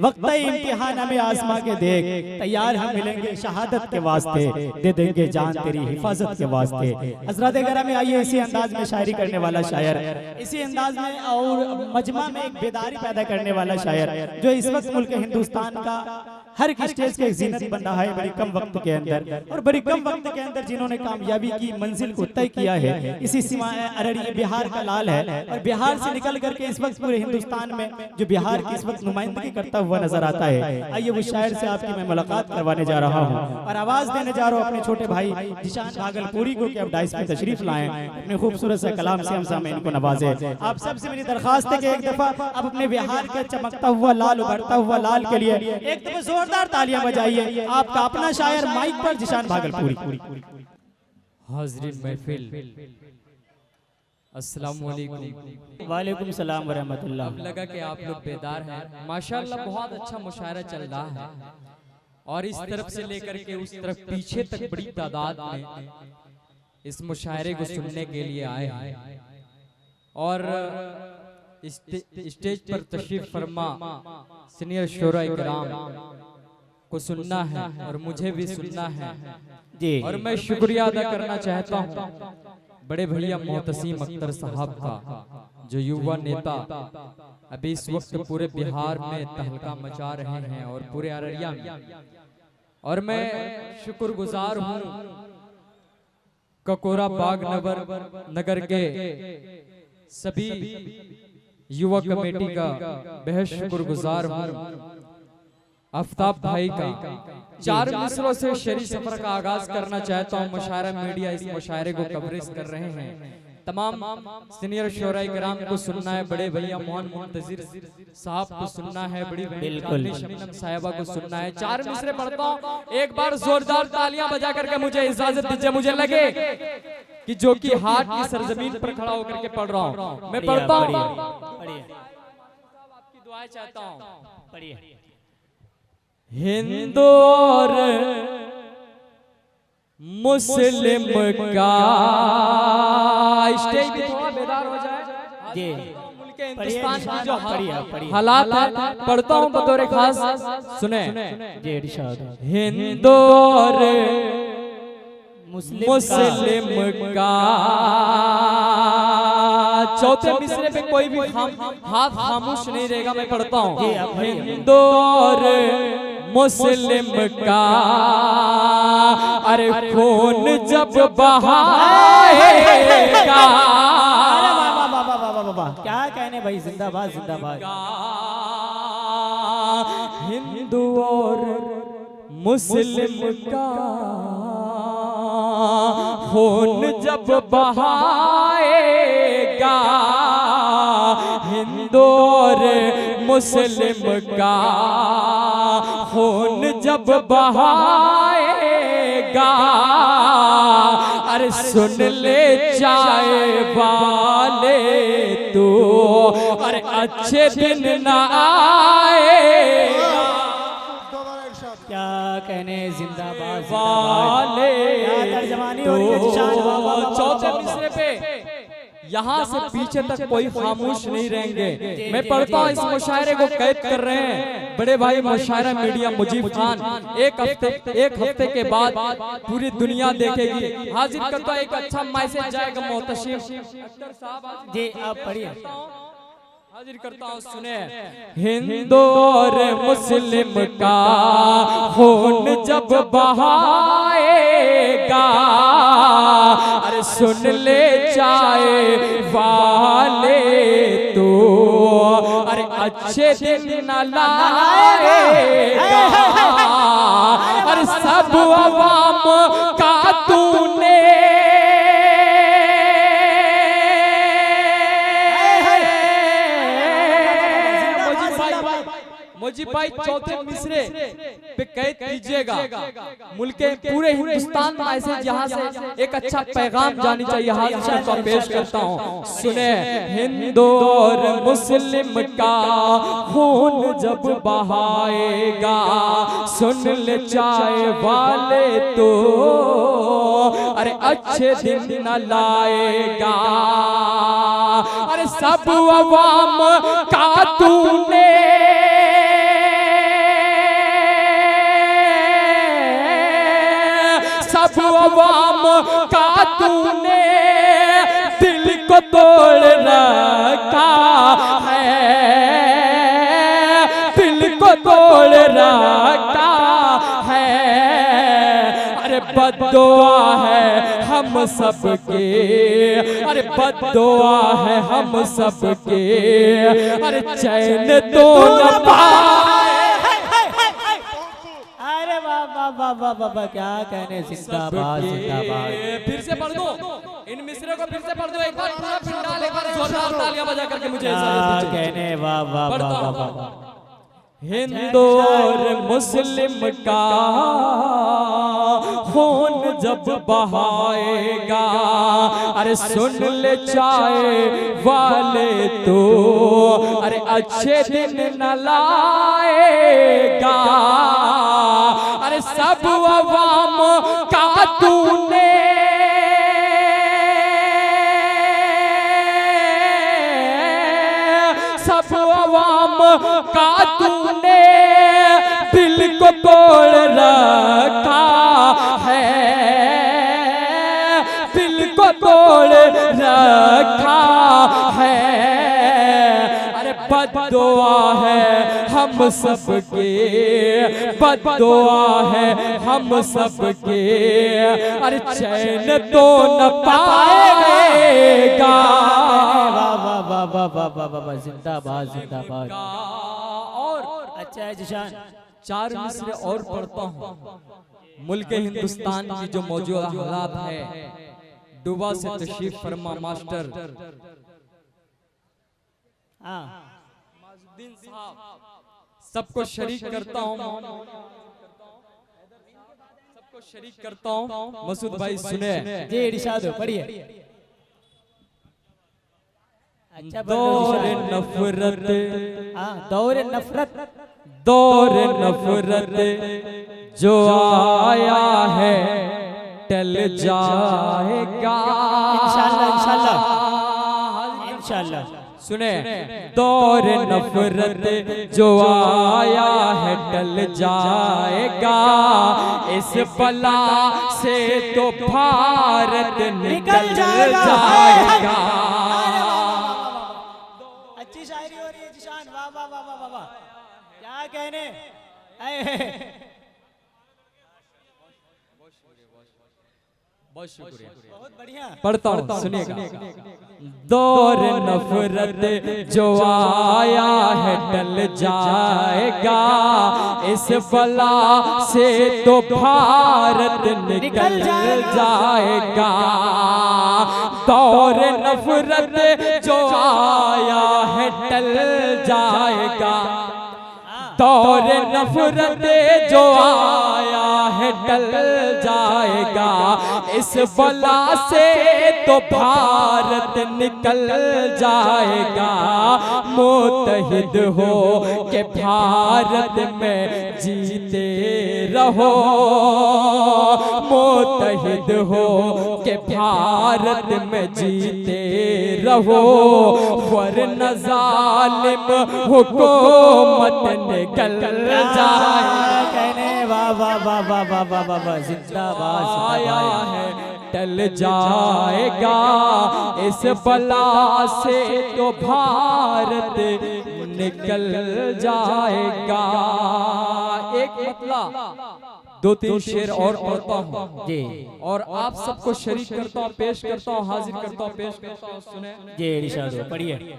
वक्त इम्तिहान हमें आसमां के देख, तैयार हम मिलेंगे शहादत के वास्ते, दे देंगे जान तेरी हिफाजत के वास्ते। हजरत गरम में आइए इसी अंदाज में शायरी करने वाला शायर, इसी अंदाज में और मजमा में एक बेदारी पैदा करने वाला शायर जो इस वक्त मुल्क हिंदुस्तान का हर एक स्टेज के जीनत बन रहा है बड़ी कम वक्त के अंदर, और बड़ी कम वक्त के अंदर जिन्होंने कामयाबी की मंजिल को तय किया है। इसी सीमा अररिया बिहार का लाल है, और बिहार से निकल करके इस वक्त पूरे हिंदुस्तान में जो बिहार की इस वक्त नुमाइंदगी करता हुआ नजर आता है। आइए वो शायर से आपकी मैं मुलाकात करवाने जा रहा हूँ और आवाज देने जा रहा हूँ अपने छोटे भाई जिशान भागलपुरी को कि अब डाइस में तशरीफ लाएं, अपने खूबसूरत से कलाम से हम सामने इनको नवाजे। आप सबसे मेरी दरखास्त है कि एक दफा अब अपने बिहार के चमकता हुआ लाल, उभरता हुआ लाल के लिए एक दफा जोरदार तालियां बजाइए। आपका अपना शायर माइक पर जिशान भागलपुरी। हाज़रीन महफिल, अस्सलाम वालेकुम। वालेकुम सलाम व रहमतुल्लाह। अब लगा कि आप लोग बेदार हैं। माशाअल्लाह बहुत अच्छा मुशायरा चल रहा है, और इस तरफ से लेकर के उस तरफ पीछे तक बड़ी तादाद में इस मुशायरे को सुनने के लिए आए हैं। और स्टेज पर तशरीफ फरमा सीनियर शोरा-ए-किराम को सुनना है और मुझे भी सुनना है जी। और मैं शुक्रिया अदा करना चाहता हूँ बड़े भैया मोहतसीम अख्तर साहब का, जो युवा नेता अभी इस वक्त पूरे बिहार में तहलका मचा रहे हैं और पूरे अररिया में। और मैं शुक्रगुजार हूँ ककोरा बाग नगर के सभी युवा कमेटी का बेहद शुक्रगुजार हूँ। आफ्ताब भाई का 4 मिसरों से शेरी सफर का आगाज करना चाहता हूँ। मुशायरा मीडिया इस मुशायरे को कवरेज कर रहे हैं। तमाम सीनियर शोरा-ए-किराम को सुनना है, बड़े भैया मोहन मुंतजिर साहब को सुनना है, बड़ी बहन शबनम साहिबा को सुनना है। 4 मिसरे पढ़ता हूँ, एक बार जोरदार तालियां बजा करके मुझे इजाजत दीजिए। मुझे लगे कि जो कि हाथ की सरजमीन पर खड़ा होकर के पढ़ रहा हूँ, मैं पढ़ता हूँ। आपकी दुआएं चाहता हूँ। हिंदू और मुस्लिम का स्टेज पे थोड़ा बेदार हो जाए जी। मुल्क हिंदुस्तान की जो हालात है पढ़ता हूँ बतौर खास, सुने जी इरशाद। हिंदू और मुस्लिम का चौथे मिसरे पे कोई भी हाथ खामोश नहीं रहेगा, मैं पढ़ता हूँ। हिंदू और मुस्लिम का अरे खून जब बहाएगा, क्या कहने भाई, जिंदाबाद जिंदाबाद। हिंदू और मुस्लिम का खून जब बहाएगा, हिंदू और मुस्लिम का खून जब बहाएगा, अरे सुन ले चाय वाले तू, अरे अच्छे दिन ना आएगा। क्या कहने, जिंदाबाद वाले तो चौथे मिसरे पे यहाँ से पीछे तक कोई खामोश नहीं रहेंगे। मैं पढ़ता हूँ, इस मुशायरे को कैद कर रहे हैं बड़े भाई मुशायरा मीडिया मुजीब खान। एक हफ्ते के बाद पूरी दुनिया देखेगी। हाजिर करता हूँ, एक अच्छा मैसेज जाएगा मोहतसीम अख्तर साहब जी, आप पढ़िए। हाजिर करता हूँ, सुने। हिंदू और मुस्लिम का खून जब बहाएगा, अरे सुन ले चाय वाले तू, अरे अच्छे दिन न लाएगा, अरे सब अवाम का तूने मुझे भाई चौथे मिसरे पे कैद कीजिएगा। मुल्क पूरे हिंदुस्तान में ऐसे यहाँ से एक अच्छा पैगाम जानी चाहिए। हाजिर को पेश करता हूँ, सुने। हिंदू और मुस्लिम का खून जब बहाएगा, सुन ले चाय वाले तो, अरे अच्छे दिन न लाएगा, अरे सब अवाम का तूने सब अवाम का तूने दिल को तोड़ रखा है, दिल को तोड़ रखा है। अरे बद्दुआ है हम सबके, अरे बद्दुआ है हम सबके, अरे चैन तो न पाए। अरे वाह वाह वाह वाह वाह वाह, क्या कहने, जिंदाबाद जिंदाबाद। फिर से पढ़ दो इन मिसरे को, फिर से पढ़ दो एक बार पूरा पंडाल, एक बार जोरदार तालियां बजा करके मुझे क्या कहने, वाह वाह वाह वाह वाह। हिंदू और मुस्लिम का खून जब बहाएगा, अरे सुन ले चाहे वाले तो, अरे अच्छे दिन न लाएगा। अरे सब अवाम का तूने सब अवाम का तूने दिल को तोड़ रखा है, दिल को तोड़ रखा है। अरे बद्दुआ है हम सबके, बद्दुआ है हम सबके, अरे चैन तो न पाएगा। वाह वाह वाह वाह वाह वाह वाह वाह, जिंदाबाद जिंदाबाद। और अच्छा है जिशान, चार मिसरे और पढ़ता हूँ। मुल्क हिंदुस्तान की जो मौजूदा हालात है, डुबा से तशरीफ फरमा मास्टर सबको शरीक करता हूँ, सबको शरीक करता हूँ। मसूद भाई सुने जी, इरशाद हो, पढ़िए। अच्छा, दौर नफरत, दौर नफरत, दौर नफरत जो आया है टल जाएगा इंशाल्लाह इंशाल्लाह इंशाल्लाह। सुने, दौर नफरत जो आया है टल जाएगा, इस बला से तो भारत निकल जाएगा। अच्छी शायरी हो रही है जिशान, वाह वाह वाह वाह वाह, क्या कहने। बहुत शुक्रिया, बहुत बढ़िया। पढ़ता हूँ सुनिएगा। दौर नफरत जो आया है टल जाएगा, इस बला से तो भारत निकल जाएगा। दौर नफरत जो आया है टल जाएगा, दौर नफरत जो आया है टल जाएगा, इस बला से तो भारत निकल जाएगा। मुत्तहिद हो के भारत में जीते रहो, मुत्तहिद हो के भारत में जीते रहो, वरना जालिम हुकूमत निकल जाए। कहने, वाह वाह वाह वाह वाह वाह वाह वाह, जिंदाबाद आया जिंदाबाद। है टल जाएगा, इस बला से तो भारत निकल जाएगा। एक मतलब दो तीन शेर और पढ़ता हूँ जी, और आप सबको शरीक करता हूँ, पेश करता हूँ, हाजिर करता हूँ, पेश करता हूँ। सुने जी इरशाद हो, पढ़िए।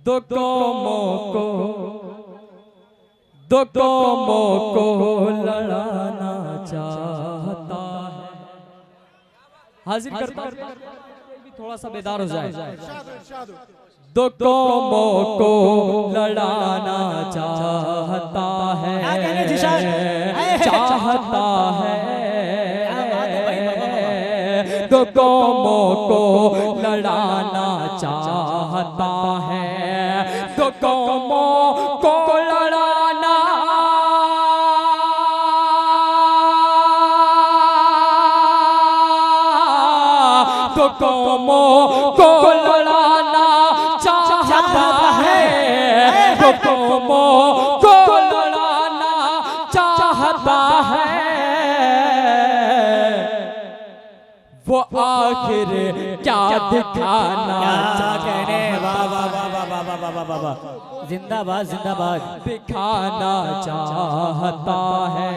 दो कौमों को लड़ाना चाहता है, हाजिर करता हूँ, थोड़ा सा बेदार हो जाए। दो कौमों को लड़ाना चाहता है, चाहता है। दो कौमों को लड़ाना चाहता है, दो कौमों को लड़ाना, दो कौमों को लड़ाना चाहता है, दो कौमों को आखिर क्या दिखाना क्या कहने, वाह वाह वाह वाह वाह वाह वाह वाह वाह, जिंदाबाद जिंदाबाद। दिखाना चाहता है,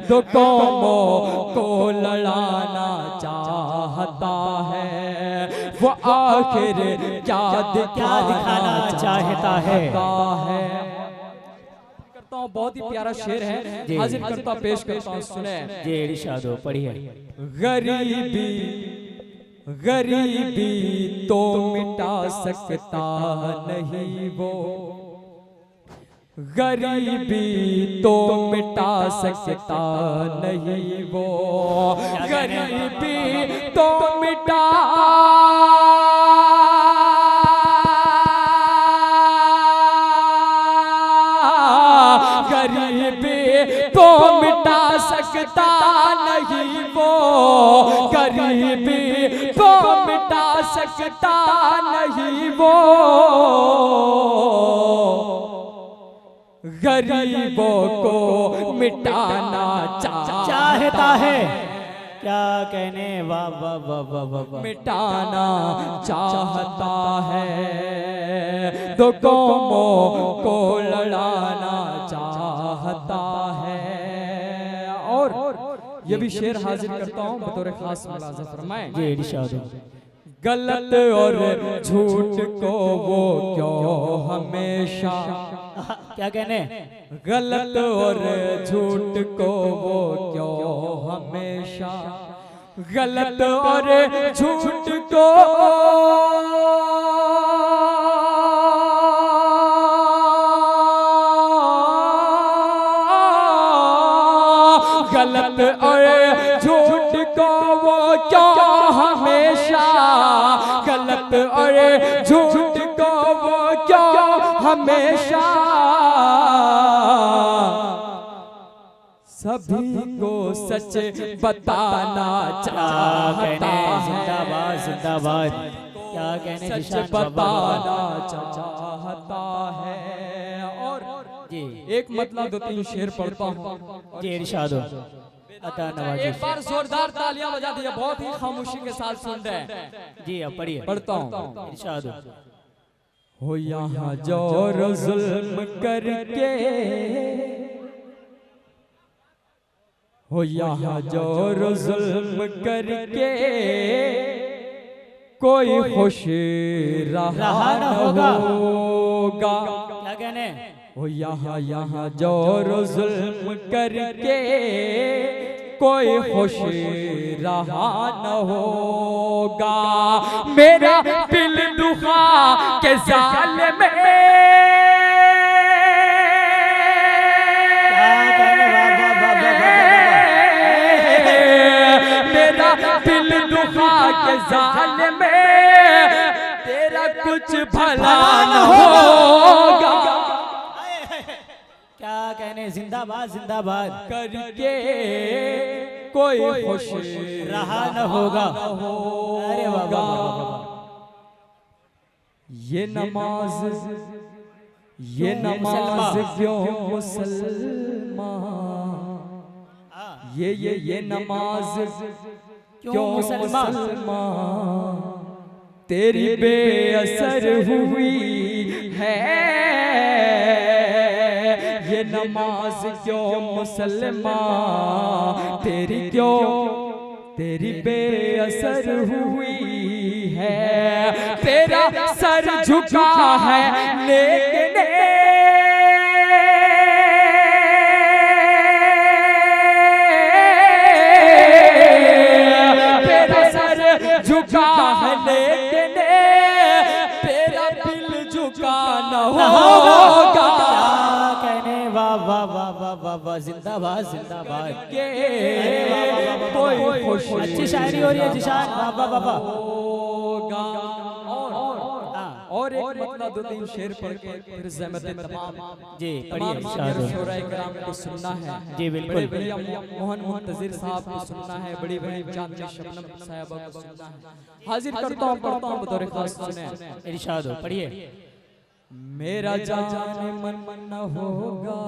दो कौमों को लड़ाना चाहता है, वो आखिर क्या दिखाना चाहता है। करता हूँ, बहुत ही प्यारा शेर है, हाजिर करता पेश करता हूँ, सुने जी इरशाद हो, पढ़िए। गरीबी गरीबी तो मिटा सकता नहीं वो, गरीबी तो मिटा सकता नहीं वो, गरीबी तो मिटा गरीबी तो मिटा सकता नहीं वो, गरीबी तो मिटा सकता नहीं वो, गरीबों को मिटाना चाहता है। क्या कहने, वाह वाह वाह वाह वाह वाह। मिटाना चाहता है, दो कौमों को लड़ाना चाहता है। और ये भी शेर हाजिर करता हूँ बतौर खास मुलाजा फरमाएं। जी इरशाद हो। गलत और झूठ को वो क्यों हमेशा, क्या कहने, गलत और झूठ को वो क्यों हमेशा, गलत और झूठ को गलत और झूठ को वो क्यों हमेशा, गलत और झूठ को वो क्यों हमेशा, सभी को सच बताना चाहता है। जिंदाबाद जिंदाबाद। क्या कहने, सच जिशान, बताना चाहता है। और जी एक मतलब दो तीन शेर पढ़ता हूँ। जी इरशाद हो। अता नवाजी। एक बार जोरदार तालियां बजा दिया, बहुत ही खामोशी के साथ सुन रहे हैं। जी अब पढ़िए। पढ़ता हूँ। इरशाद हो यहाँ जोर जुल्म करके, हो यहाँ जोर जुल्म करके कोई खुश रहा न होगा। क्या कहने, हो यहाँ जोर जुल्म करके कोई खुश रहा न होगा। मेरा दिल दुखा के जाल में, मेरा दिल दुखा के जाल में तेरा कुछ भला न होगा। क्या कहने, जिंदाबाद जिंदाबाद। करके कोई खुश रहा न होगा। अरे वाह वाह वाह वाह। ये नमाज क्यों मुसलमान, ये नमाज क्यों मुसलमान तेरी बेअसर हुई है। ये नमाज क्यों मुसलमान तेरी बेअसर हुई है। तेरा सर झुका है लेकिन तेरा सर झुका है लेकिन तेरा दिल झुका न होगा। वाह वाह वाह वाह वाह वाह, जिंदाबाद जिंदाबाद। कोई खुश अच्छी शायरी हो रही है जिशान, वाह वाह वाह वाह। होगा। और एक मतलब दो तीन शेर पढ़ के फिर ज़हमत तमाम जी तमाम पढ़िए। शोराए कराम को सुनना है। जी बिल्कुल। बड़े बड़े मोहन मुंतजिर साहब को सुनना है, बड़ी बड़ी चांदनी शबनम साहिबा को सुनना है। हाजिर करता हूँ पढ़ता हूँ बतौर खास सुने। इरशाद हो, पढ़िए। मेरा जान मन न होगा,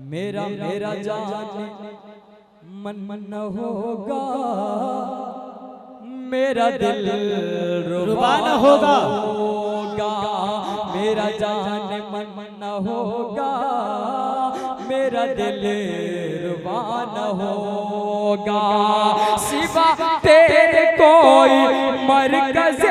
मेरा जान मन न होगा, मेरा दिल रुबा न होगा, मेरा जान मन न होगा, मेरा दिल रुबा न होगा, सिवा तेरे कोई मरकज़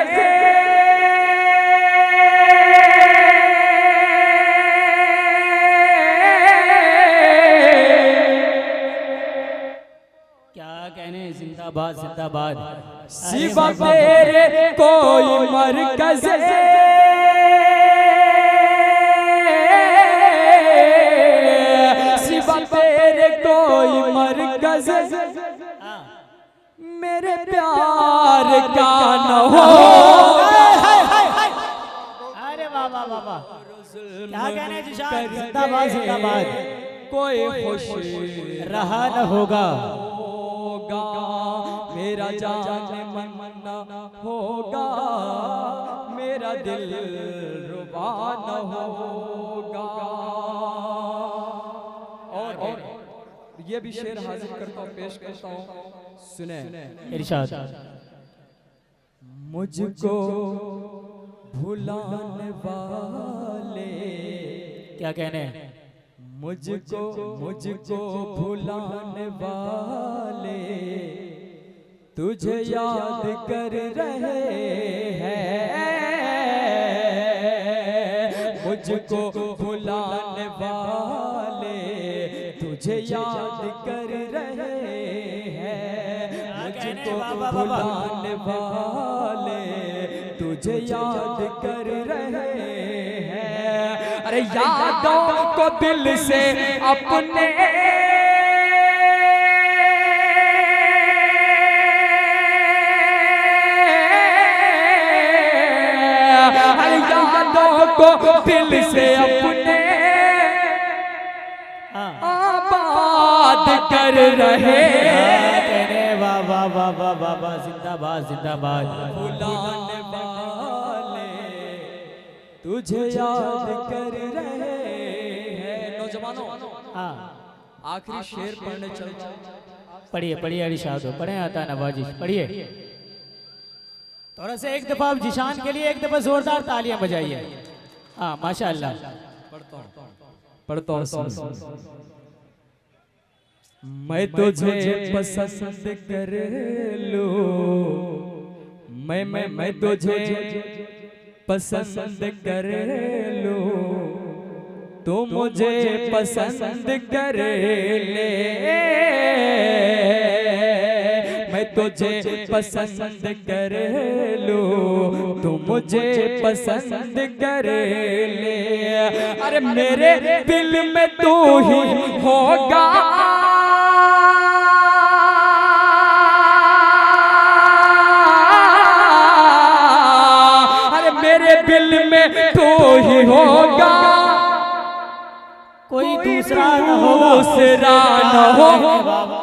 जिंदाबाद जिंदाबाद, सिवा तेरे कोई मरकज़ सिवा तेरे कोई मरकज़ मेरे प्यार का न हो। अरे वाह वाह वाह वाह, क्या कहने जिशान, जिंदाबाद जिंदाबाद, कोई खुश रहा न होगा, मेरा जान मन न होगा, मेरा दिल रुबा न होगा। और ये भी शेर हाजिर करता हूँ, पेश करता हूँ, सुने इरशाद। मुझको भुलाने वाले, क्या कहने, मुझको भुलाने वाले तुझे याद कर रहे हैं, मुझको भुलाने वाले तुझे याद कर रहे हैं, मुझको भुलाने वाले तुझे याद कर रहे हैं। अरे यादों को दिल से अपने को दिल से अपने आबाद कर रहे हैं। वाह वाह वाह वाह वाह वाह, जिंदाबाद जिंदाबाद, भुलाने वाले तुझे याद कर रहे हैं। नौजवानों, हाँ आखिरी शेर पढ़ने चलता। पढ़िए पढ़िए इरशाद, पढ़े आता नवाजिश, पढ़िए थोड़ा सा, एक दफा आप जिशान के लिए एक दफा जोरदार तालियां बजाइए। हाँ माशाअल्लाह, पढ़ता हूँ। मैं तुझे पसंद कर लूं, मैं तुझे पसंद कर लूं, तू मुझे पसंद कर ले, मैं तुझे पसंद कर लूं, तू मुझे पसंद कर ले। अरे मेरे दिल में तू ही होगा, अरे मेरे दिल में तू ही होगा, कोई दूसरा न होगा, दूसरा न होगा।